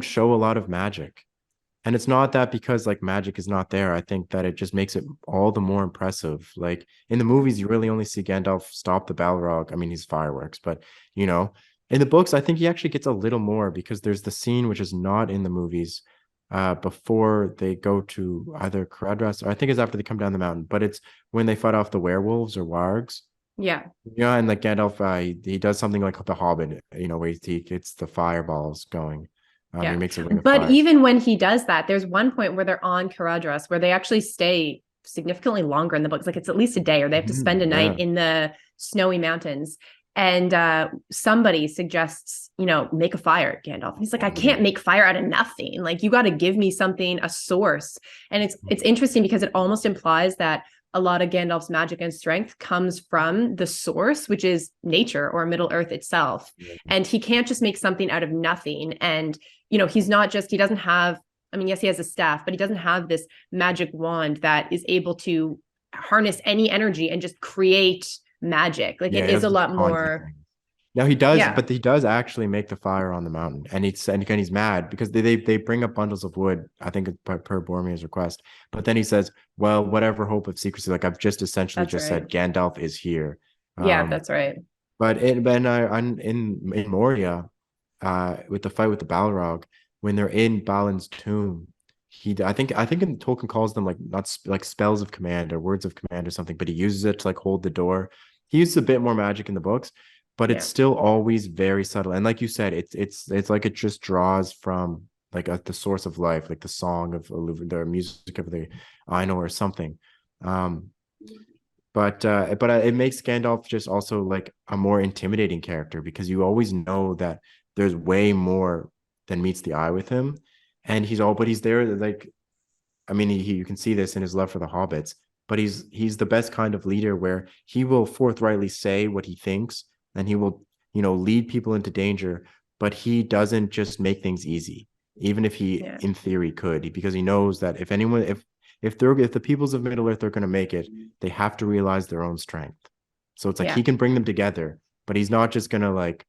don't show a lot of magic. And it's not that because like magic is not there. I think that it just makes it all the more impressive. Like in the movies, you really only see Gandalf stop the Balrog. I mean, he's fireworks, but you know, in the books, I think he actually gets a little more because there's the scene which is not in the movies before they go to either Caradhras or I think it's after they come down the mountain, but it's when they fight off the werewolves or wargs. Yeah. Yeah, and like Gandalf, he does something like the Hobbit, where he gets the fireballs going. He Yeah. makes a ring of But fire. even when he does that, there's one point where they're on Caradhras where they actually stay significantly longer in the books. Like it's at least a day, or they have to spend a night Yeah. in the snowy mountains. And somebody suggests, make a fire, Gandalf. He's like, I can't make fire out of nothing. Like, you got to give me something, a source. And it's interesting because it almost implies that a lot of Gandalf's magic and strength comes from the source, which is nature or Middle Earth itself. And he can't just make something out of nothing. And, he's not just, he doesn't have, I mean, yes, he has a staff, but he doesn't have this magic wand that is able to harness any energy and just create magic. Like Yeah, it he is has a to lot conjure more. things. No, he does, Yeah. but he does actually make the fire on the mountain, and he's mad because they bring up bundles of wood. I think per Boromir's request, but then he says, "Well, whatever hope of secrecy, like I've just essentially That's just right. said, Gandalf is here." Yeah, Um, that's right. but in Moria, with the fight with the Balrog, when they're in Balin's tomb, I think in Tolkien calls them like not like spells of command or words of command or something, but he uses it to like hold the door. He uses a bit more magic in the books, but it's Yeah. still always very subtle. And like you said, it's like it just draws from like the source of life, like the song of the music of the Ainur or something. Um, but it makes Gandalf just also like a more intimidating character because you always know that there's way more than meets the eye with him, and he's there like I mean you can see this in his love for the hobbits, but he's the best kind of leader where he will forthrightly say what he thinks and he will lead people into danger, but he doesn't just make things easy, even if he Yeah. in theory could, because he knows that if the peoples of Middle Earth are going to make it, they have to realize their own strength. So it's like Yeah. he can bring them together, but he's not just going to like,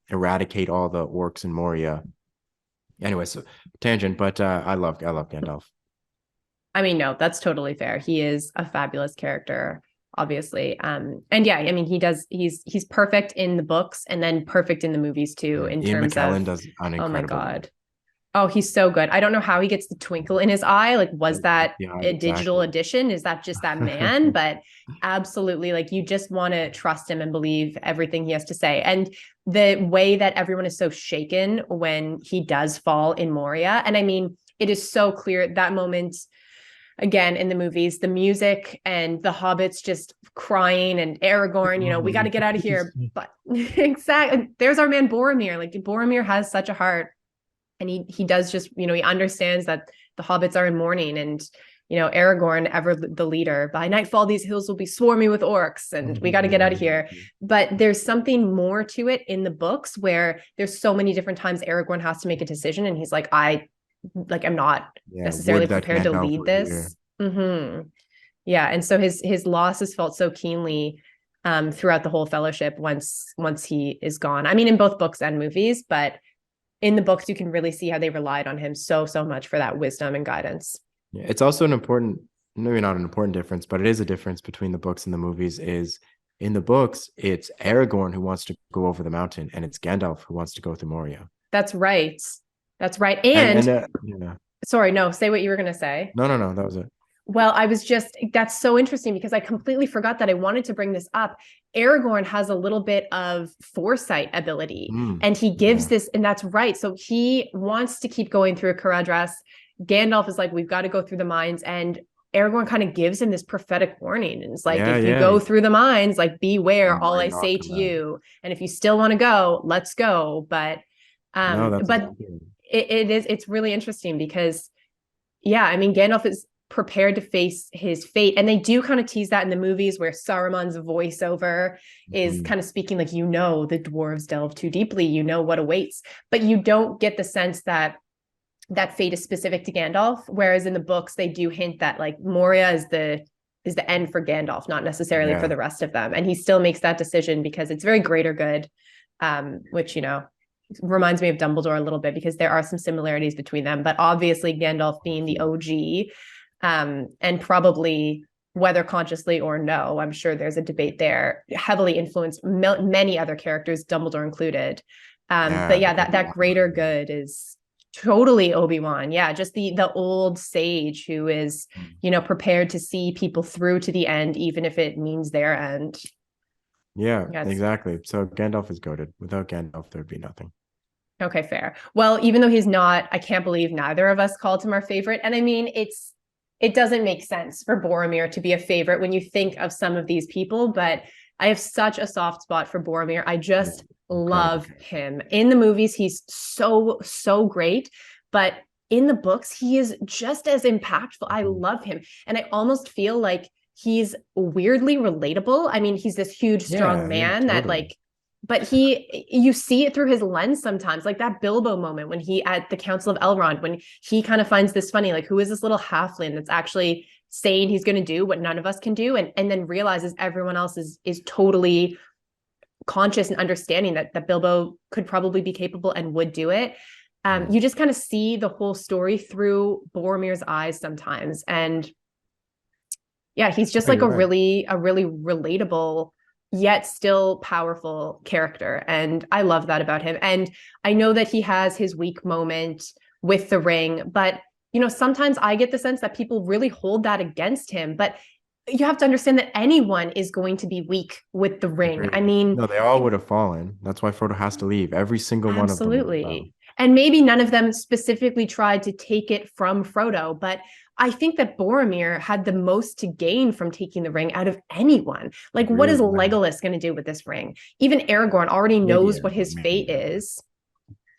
eradicate all the orcs in Moria. Anyway, so tangent, but I love Gandalf. I mean, no, that's totally fair. He is a fabulous character, obviously. And yeah, I mean, he's perfect in the books and then perfect in the movies too, Yeah. in Ian terms McKellen of, does an oh my incredible job. God. Oh, he's so good. I don't know how he gets the twinkle in his eye. Like, was that Yeah, a digital exactly. edition? Is that just that man? But absolutely, like, you just want to trust him and believe everything he has to say. And the way that everyone is so shaken when he does fall in Moria. And I mean, it is so clear at that moment, again, in the movies, the music and the hobbits just crying and Aragorn, we got to get out of here. But exactly, there's our man Boromir. Like, Boromir has such a heart, and he does just, he understands that the hobbits are in mourning, and Aragorn, ever the leader, by nightfall these hills will be swarming with orcs and we got to get out of here. But there's something more to it in the books where there's so many different times Aragorn has to make a decision and he's like, I'm not Yeah, necessarily would that prepared to Gandalf lead were here. this. Yeah, and so his loss is felt so keenly throughout the whole fellowship once he is gone. I mean, in both books and movies, but in the books, you can really see how they relied on him so much for that wisdom and guidance. Yeah, it's also an important, maybe not an important difference, but it is a difference between the books and the movies. Is in the books, it's Aragorn who wants to go over the mountain, and it's Gandalf who wants to go through Moria. That's right. That's right. And And yeah, sorry, no, say what you were going to say. no, that was it. Well, that's so interesting because I completely forgot that I wanted to bring this up. Aragorn has a little bit of foresight ability, and he gives Yeah, this, and that's right. So he wants to keep going through Caradhras. Gandalf is like, we've got to go through the mines, and Aragorn kind of gives him this prophetic warning, and it's like, yeah, if you yeah. go through the mines, like, beware You all might I not say come to out. you, and if you still want to go, let's go. No, that's But exactly it. it's really interesting because, yeah, I mean, Gandalf is prepared to face his fate. And they do kind of tease that in the movies where Saruman's voiceover is kind of speaking like, the dwarves delve too deeply, what awaits. But you don't get the sense that that fate is specific to Gandalf. Whereas in the books, they do hint that like Moria is the end for Gandalf, not necessarily for Yeah, the rest of them. And he still makes that decision because it's very greater good, which, reminds me of Dumbledore a little bit because there are some similarities between them. But obviously, Gandalf being the OG, and probably whether consciously or no, I'm sure there's a debate there, heavily influenced many other characters, Dumbledore included. But yeah, that greater good is totally Obi-Wan. Yeah, just the old sage who is, prepared to see people through to the end, even if it means their end. Yeah, Yes. exactly. So Gandalf is goated. Without Gandalf, there'd be nothing. Okay, fair. Well, even though he's not, I can't believe neither of us called him our favorite. And I mean, it doesn't make sense for Boromir to be a favorite when you think of some of these people, but I have such a soft spot for Boromir. I just love him. In the movies, he's so great, but in the books, he is just as impactful. I love him. And I almost feel like he's weirdly relatable. I mean, he's this huge, strong man that like, but you see it through his lens sometimes, like that Bilbo moment when he at the Council of Elrond, when he kind of finds this funny, like, who is this little halfling that's actually saying he's going to do what none of us can do, and then realizes everyone else is totally conscious and understanding that Bilbo could probably be capable and would do it. You just kind of see the whole story through Boromir's eyes sometimes, and yeah, he's just like a really relatable yet still powerful character. And I love that about him. And I know that he has his weak moment with the ring, but sometimes I get the sense that people really hold that against him. But you have to understand that anyone is going to be weak with the ring. I mean, no, they all would have fallen. That's why Frodo has to leave. Every single one of them. Absolutely. And maybe none of them specifically tried to take it from Frodo, but I think that Boromir had the most to gain from taking the ring out of anyone. Like, what is Legolas going to do with this ring? Even Aragorn already knows what his fate is.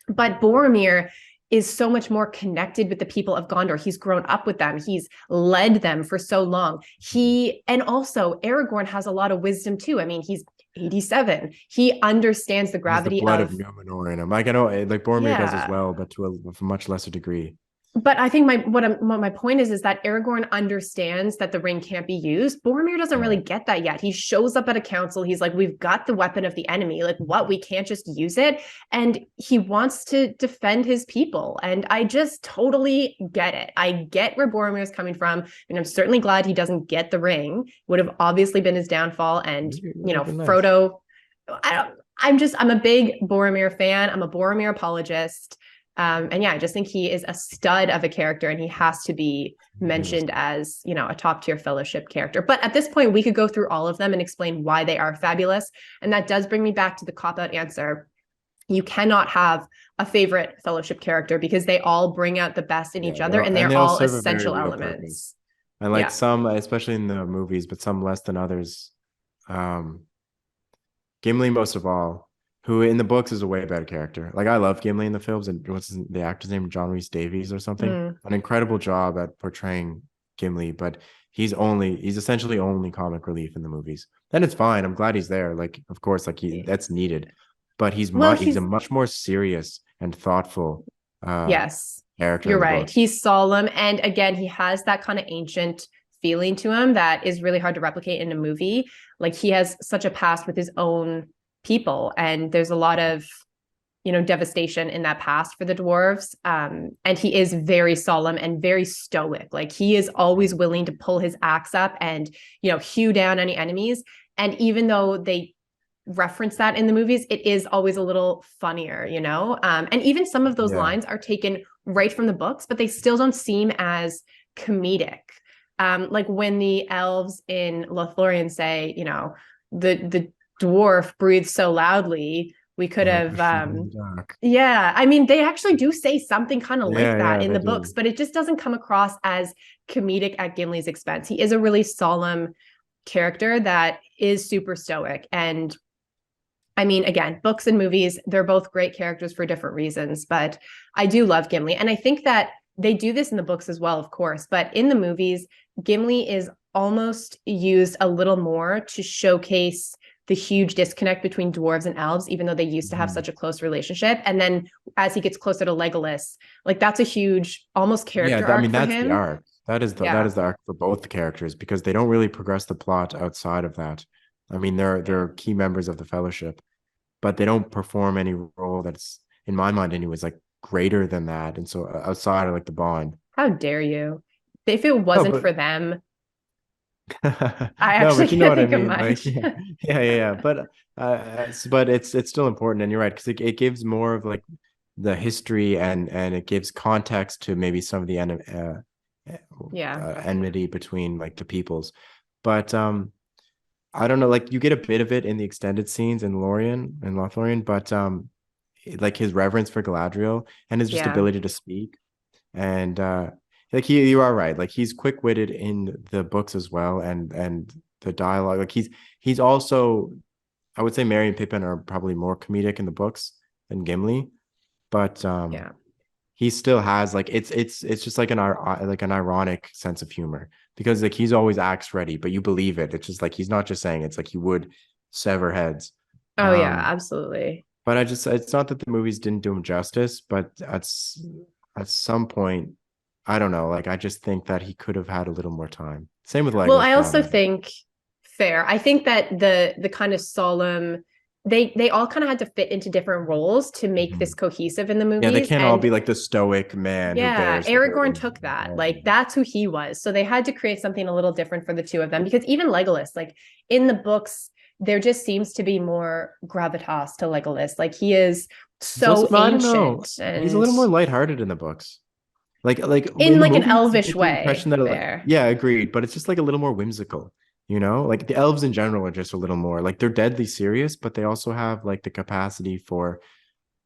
But Boromir is so much more connected with the people of Gondor. He's grown up with them. He's led them for so long. And also Aragorn has a lot of wisdom too. I mean, he's 87. He understands the gravity of Numenor in him. Like, I know, like Boromir does as well, but to a much lesser degree. But I think my point is that Aragorn understands that the ring can't be used. Boromir doesn't really get that yet. He shows up at a council. He's like, we've got the weapon of the enemy. Like, what? We can't just use it. And he wants to defend his people. And I just totally get it. I get where Boromir is coming from. And I'm certainly glad he doesn't get the ring. Would have obviously been his downfall. And, Frodo, I'm a big Boromir fan. I'm a Boromir apologist. And yeah, I just think he is a stud of a character, and he has to be mentioned as, a top tier fellowship character. But at this point, we could go through all of them and explain why they are fabulous. And that does bring me back to the cop-out answer. You cannot have a favorite fellowship character because they all bring out the best in each other, and they're all essential elements. Purpose. And like some, especially in the movies, but some less than others. Gimli, most of all, who in the books is a way better character. Like, I love Gimli in the films, and what's the actor's name? John Rhys Davies or something. An incredible job at portraying Gimli, but he's essentially only comic relief in the movies. Then it's fine. I'm glad he's there. Like, of course, like that's needed, but he's a much more serious and thoughtful character. You're right. He's solemn, and again, he has that kind of ancient feeling to him that is really hard to replicate in a movie. Like, he has such a past with his own people, and there's a lot of devastation in that past for the dwarves, and he is very solemn and very stoic. Like, he is always willing to pull his axe up and hew down any enemies. And even though they reference that in the movies, it is always a little funnier, and even some of those lines are taken right from the books, but they still don't seem as comedic. Like when the elves in Lothlorien say, the dwarf breathes so loudly, we could have I mean, they actually do say something kind of like that in the books, but it just doesn't come across as comedic at Gimli's expense. He is a really solemn character that is super stoic. And I mean, again, books and movies, they're both great characters for different reasons, but I do love Gimli. And I think that they do this in the books as well, of course, but in the movies, Gimli is almost used a little more to showcase the huge disconnect between dwarves and elves, even though they used to have such a close relationship. And then as he gets closer to Legolas, like, that's a huge almost character arc. I mean, that's the arc. That is the arc for both the characters, because they don't really progress the plot outside of that. I mean, they're key members of the Fellowship, but they don't perform any role that's in my mind anyways, like greater than that. And so outside of like the bond. How dare you? If it No, wasn't but for them, I no, actually but you know can't what I think of mean. Like, much. yeah. But it's still important, and you're right, because it gives more of like the history, and it gives context to maybe some of the Yeah. enmity between like the peoples. But I don't know, like you get a bit of it in the extended scenes in Lorien and Lothlorien, but like his reverence for Galadriel and his just Yeah. ability to speak, and like you are right, like he's quick-witted in the books as well, and the dialogue, like he's also, I would say Merry and Pippin are probably more comedic in the books than Gimli, but Yeah. he still has like it's just like like an ironic sense of humor, because like he's always acts ready, but you believe it. It's just like he's not just saying it's like he would sever heads. Oh yeah, Um, absolutely. but I just, it's not that the movies didn't do him justice, but at some point, I don't know. Like I just think that he could have had a little more time. Same with Well, Legolas I for that also matter. think fair. I think that the kind of solemn they all kind of had to fit into different roles to make this Mhm. cohesive in the Yeah, they movies. can't all And be like the stoic man who yeah, bears the Aragorn burden. took that. Yeah. Like that's who he was. So they had to create something a little different for the two of them because even Legolas, like in the books, there just seems to be more gravitas to Legolas. Like he is He's also, so no, I don't know. ancient He's a and little more lighthearted in the books. Like in in the like an movies, you elvish get the way impression that like, there. yeah, agreed, but it's just like a little more whimsical, you know? Like the elves in general are just a little more like they're deadly serious, but they also have like the capacity for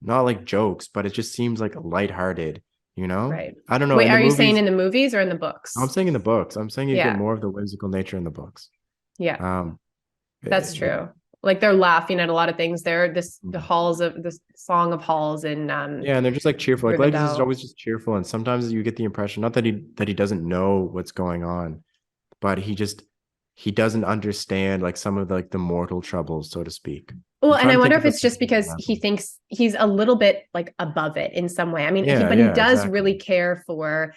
not like jokes, but it just seems like lighthearted, you know? Right. I don't know. Wait, In the are you saying movies, in the movies or in the I'm books? saying in the books, I'm saying you get Yeah. more of the whimsical nature in the books. Yeah. Um, That's eh, true. Like they're laughing at a lot of things. They're this the halls of the Song of Halls in yeah, and they're just like cheerful. Like Legolas is Rivendell. always just cheerful, and sometimes you get the impression not that he doesn't know what's going on, but he doesn't understand like some of the, like the mortal troubles, so to speak. Well, I'm and trying I to think wonder of if a it's just specific because he example. thinks he's a little bit like above it in some way. I mean, Yeah, but he yeah, does exactly. really care for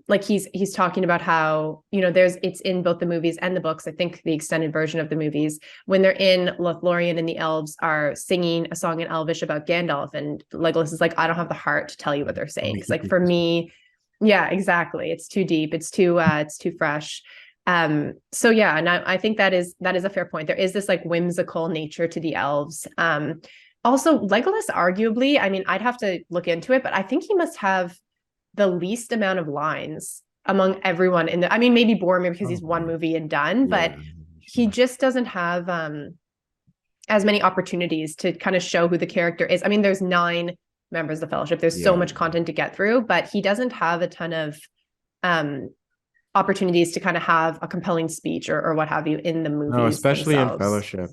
like he's talking about how, you know, there's it's in both the movies and the books. I think the extended version of the movies, when they're in Lothlorien and the elves are singing a song in Elvish about Gandalf, and Legolas is like, I don't have the heart to tell you what they're Let saying. me Because keep like this for mystery. me, yeah, exactly. It's too deep. It's too fresh. So yeah, and I think that is a fair point. There is this like whimsical nature to the elves. Also Legolas arguably, I mean, I'd have to look into it, but I think he must have the least amount of lines among everyone in the, I mean, maybe Boromir because he's one Probably. movie and done, but Yeah, he sure. just doesn't have as many opportunities to kind of show who the character is. I mean, there's 9 members of the Fellowship. There's so Yeah. much content to get through, but he doesn't have a ton of um opportunities to kind of have a compelling speech or what have you in the No, movies especially in themselves. Fellowship.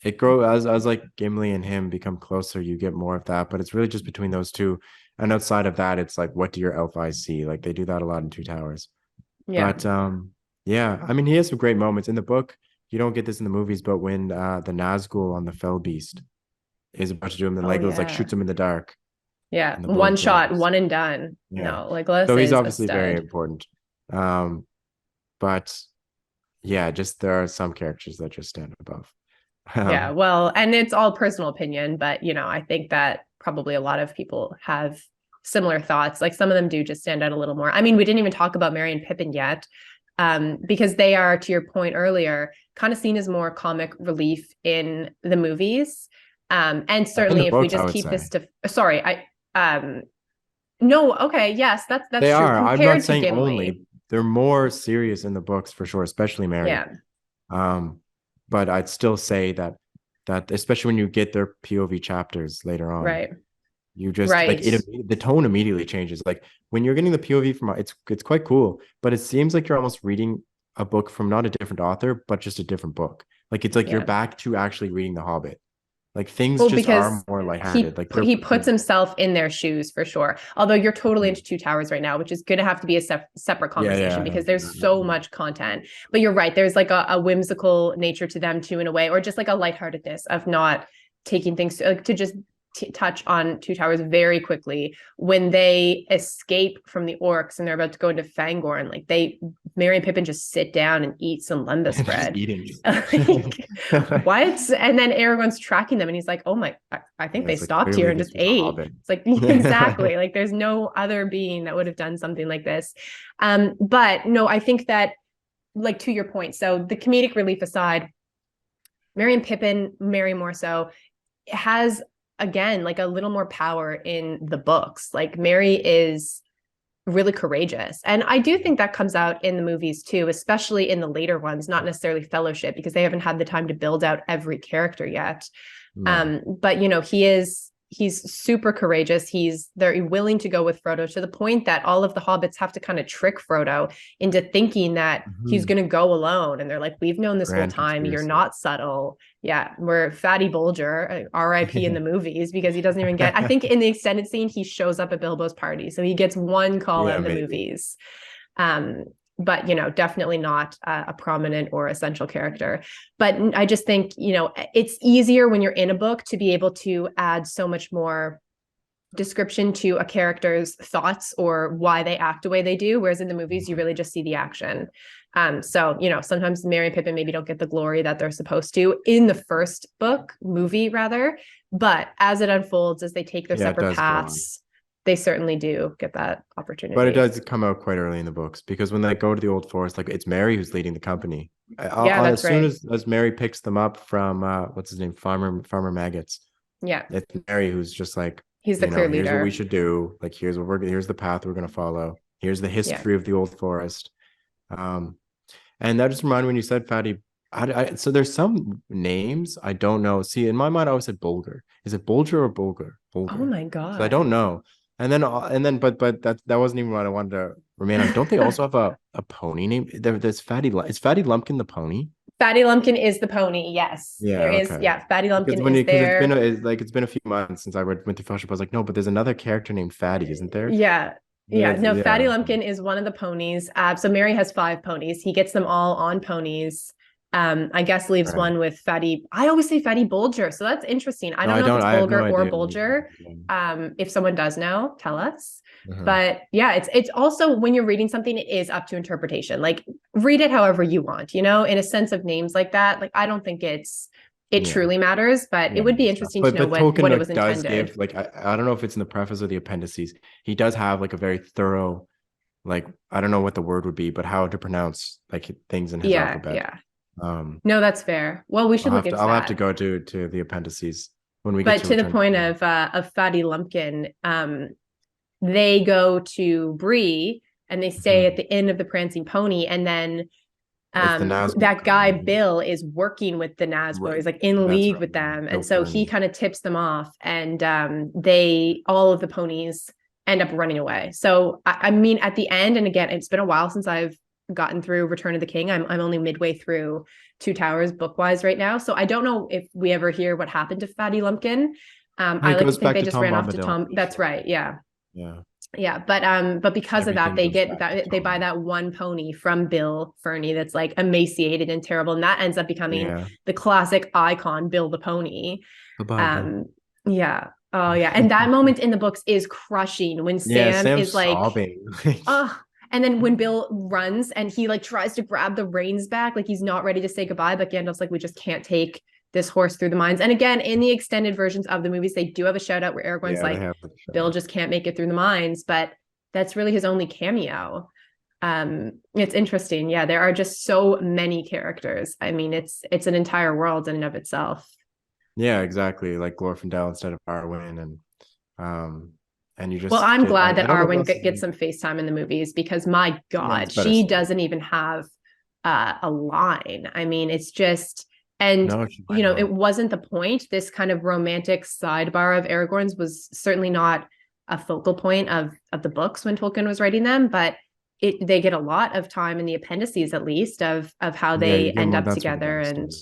It grow as like Gimli and him become closer, you get more of that, but it's really just between those two. And outside of that, it's like, what do your elf eyes see? Like they do that a lot in Two Towers. Yeah. But yeah, I mean, he has some great moments in the book. You don't get this in the movies, but when the Nazgul on the Fell Beast is about to do him, then Oh Legolas like yeah. shoots him in the dark, Yeah. and the One blood shot, flows. one and done. Yeah, No, Legolas so he's is a obviously very stud. important. Um, but yeah, just there are some characters that just stand above. Yeah. Um, Well, and it's all personal opinion, but you know, I think that probably a lot of people have similar thoughts. Like some of them do just stand out a little more. I mean, we didn't even talk about Merry and Pippin yet, because they are, to your point earlier, kind of seen as more comic relief in the movies. And in the certainly if we books, I just would keep say this to sorry, I no, okay, yes, that's they true. are. I'm not Compared to saying Gimli. only. They're more serious in the books for sure, especially Mary. Yeah, Um, but I'd still say that especially when you get their POV chapters later on, right. you just like Right. it. The tone immediately changes. Like when you're getting the POV from it's quite cool, but it seems like you're almost reading a book from not a different author, but just a different book. Like it's like you're Yeah. back to actually reading The Hobbit. Like things Well, just are because more lighthearted. Like he puts himself in their shoes for sure. Although you're totally into Two Towers right now, which is going to have to be a separate yeah, conversation yeah, because there's so much content. But you're right. There's like a whimsical nature to them too, in a way, or just like a lightheartedness of not taking things to just touch on Two Towers very quickly. When they escape from the orcs and they're about to go into Fangorn, like Merry and Pippin just sit down and eat some lembas bread. eating. Like, what? And then Aragorn's tracking them and he's like, oh my, I think they stopped here and just ate. It's like, exactly. Like there's no other being that would have done something like this. But no, I think that, like, to your point, so the comedic relief aside, Merry and Pippin, Merry more so, has, again, like a little more power in the books. Like Merry is really courageous. And I do think that comes out in the movies too, especially in the later ones, not necessarily Fellowship, because they haven't had the time to build out every character yet. But, you know, he's super courageous. They're willing to go with Frodo, to the point that all of the hobbits have to kind of trick Frodo into thinking that he's going to go alone. And they're like, we've known this whole time. You're not subtle. Yeah. We're Fatty Bolger, RIP in the movies, because he doesn't even get, I think in the extended scene, he shows up at Bilbo's party. So he gets one call out in the movies. But, you know, definitely not a prominent or essential character. But I just think, you know, it's easier when you're in a book to be able to add so much more description to a character's thoughts or why they act the way they do. Whereas in the movies, you really just see the action. So, you know, sometimes Merry and Pippin maybe don't get the glory that they're supposed to in the first movie rather. But as it unfolds, as they take their separate paths, they certainly do get that opportunity. But it does come out quite early in the books, because when they go to the Old Forest, like, it's Merry who's leading the company. As soon as Merry picks them up from what's his name, Farmer Maggots. Yeah, it's Merry who's just like, he's the clear leader. Here's what we should do. Like, here's the path we're gonna follow. Here's the history of the Old Forest. And that just reminded me when you said Fatty. So there's some names I don't know. See, in my mind, I always said Bolger. Is it Bolger or Bolger? Oh my god! So I don't know. And then, but that wasn't even what I wanted to remain on. Don't they also have a pony name? There's Fatty. Is Fatty Lumpkin the pony? Fatty Lumpkin is the pony. Yes, there is. Yeah, Fatty Lumpkin is there. It's been a few months since I went through Fellowship. I was like, no, but there's another character named Fatty, isn't there? Yeah. No, Fatty Lumpkin is one of the ponies. So Merry has 5 ponies. He gets them all on ponies. I guess leaves one with Fatty. I always say Fatty Bolger, so that's interesting. I don't know if it's Bolger or Bolger. If someone does know, tell us. But yeah, it's also, when you're reading something, it is up to interpretation. Like, read it however you want, you know, in a sense of names like that. Like, I don't think it truly matters, but it would be interesting to know what it was intended. Does give, like, I don't know if it's in the preface or the appendices, he does have like a very thorough, like, I don't know what the word would be, but how to pronounce like things in his alphabet. Yeah. No, that's fair. Well, we should look into that. I'll have to go to the appendices when we get to the point of Fatty Lumpkin. They go to Bree and they stay at the Inn of the Prancing Pony, and then that guy Bill is working with the Nazgûl. He's like in league with them, and so he kind of tips them off, and all of the ponies end up running away. So I mean, at the end, and again, it's been a while since I've gotten through Return of the King. I'm only midway through Two Towers book-wise right now, so I don't know if we ever hear what happened to Fatty Lumpkin. I like to think they just ran off to Tom. That's right. Yeah. But because of that, they buy that one pony from Bill Fernie that's like emaciated and terrible, and that ends up becoming the classic icon, Bill the Pony. Yeah. Oh yeah, and that moment in the books is crushing when Sam is like sobbing. And then when Bill runs and he like tries to grab the reins back, like he's not ready to say goodbye, but Gandalf's like, we just can't take this horse through the mines. And again, in the extended versions of the movies, they do have a shout out where Aragorn's like, Bill just can't make it through the mines, but that's really his only cameo. It's interesting. Yeah, there are just so many characters. I mean, it's an entire world in and of itself. Yeah, exactly. Like Glorfindel instead of Arwen, and you just. Well, I'm glad that Arwen gets some FaceTime in the movies, because my God, she doesn't even have a line. I mean, it's just. And, it wasn't the point. This kind of romantic sidebar of Aragorn's was certainly not a focal point of the books when Tolkien was writing them, but they get a lot of time in the appendices, at least, of how they end up together. And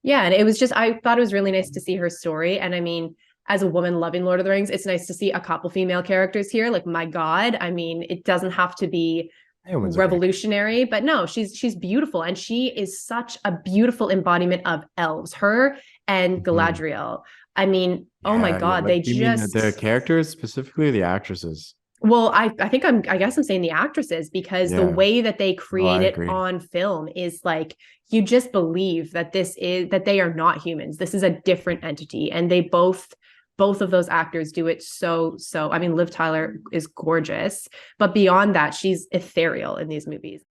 and it was just, I thought it was really nice to see her story. And I mean, as a woman loving Lord of the Rings, it's nice to see a couple female characters here. Like, my God, I mean, it doesn't have to be revolutionary, but no, she's beautiful, and she is such a beautiful embodiment of elves. Her and Galadriel I mean, oh my Yeah, God, they like you mean the just characters specifically, or the actresses? well, I think I guess I'm saying the actresses because the Yeah. way that they No, I create it agree. on film is like you just believe that they are not humans. This is a different entity. And they both of those actors do it so. I mean, Liv Tyler is gorgeous, but beyond that, she's ethereal in these movies.